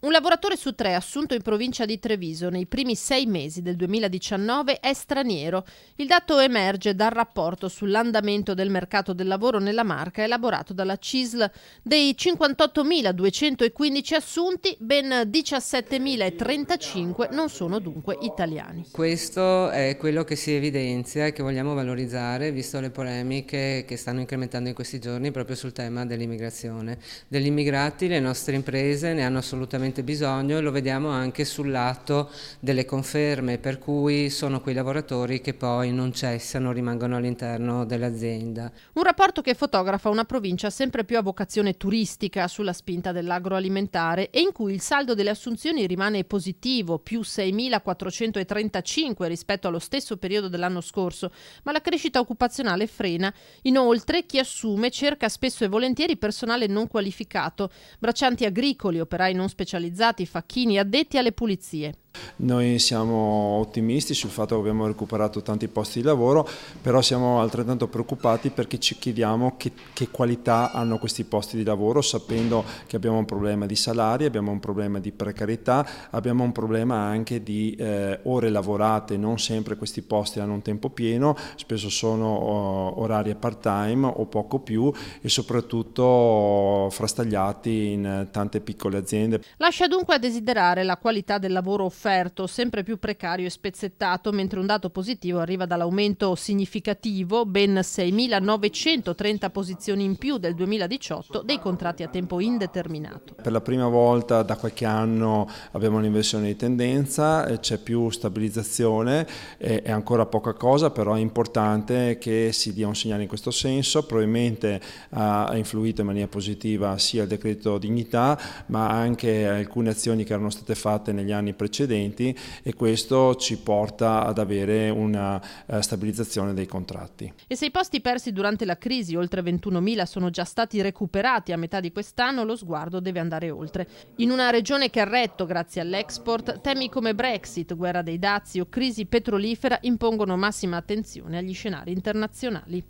Un lavoratore su 3 assunto in provincia di Treviso nei primi 6 mesi del 2019 è straniero. Il dato emerge dal rapporto sull'andamento del mercato del lavoro nella Marca elaborato dalla CISL. Dei 58.215 assunti, ben 17.035 non sono dunque italiani. Questo è quello che si evidenzia e che vogliamo valorizzare, visto le polemiche che stanno incrementando in questi giorni proprio sul tema dell'immigrazione. Degli immigrati le nostre imprese ne hanno assolutamente bisogno e lo vediamo anche sul lato delle conferme, per cui sono quei lavoratori che poi non cessano, rimangono all'interno dell'azienda. Un rapporto che fotografa una provincia sempre più a vocazione turistica sulla spinta dell'agroalimentare e in cui il saldo delle assunzioni rimane positivo, più 6.435 rispetto allo stesso periodo dell'anno scorso, ma la crescita occupazionale frena. Inoltre, chi assume cerca spesso e volentieri personale non qualificato, braccianti agricoli, operai non specializzati, facchini, addetti alle pulizie. Noi siamo ottimisti sul fatto che abbiamo recuperato tanti posti di lavoro, però siamo altrettanto preoccupati perché ci chiediamo che qualità hanno questi posti di lavoro, sapendo che abbiamo un problema di salari, abbiamo un problema di precarietà, abbiamo un problema anche di ore lavorate. Non sempre questi posti hanno un tempo pieno, spesso sono orari part-time o poco più e soprattutto frastagliati in tante piccole aziende. Lascia dunque a desiderare la qualità del lavoro offerto, sempre più precario e spezzettato, mentre un dato positivo arriva dall'aumento significativo, ben 6.930 posizioni in più del 2018, dei contratti a tempo indeterminato. Per la prima volta da qualche anno abbiamo un'inversione di tendenza, c'è più stabilizzazione, è ancora poca cosa, però è importante che si dia un segnale in questo senso. Probabilmente ha influito in maniera positiva sia il decreto dignità, ma anche alcune azioni che erano state fatte negli anni precedenti, e questo ci porta ad avere una stabilizzazione dei contratti. E se i posti persi durante la crisi, oltre 21.000, sono già stati recuperati a metà di quest'anno, lo sguardo deve andare oltre. In una regione che ha retto grazie all'export, temi come Brexit, guerra dei dazi o crisi petrolifera impongono massima attenzione agli scenari internazionali.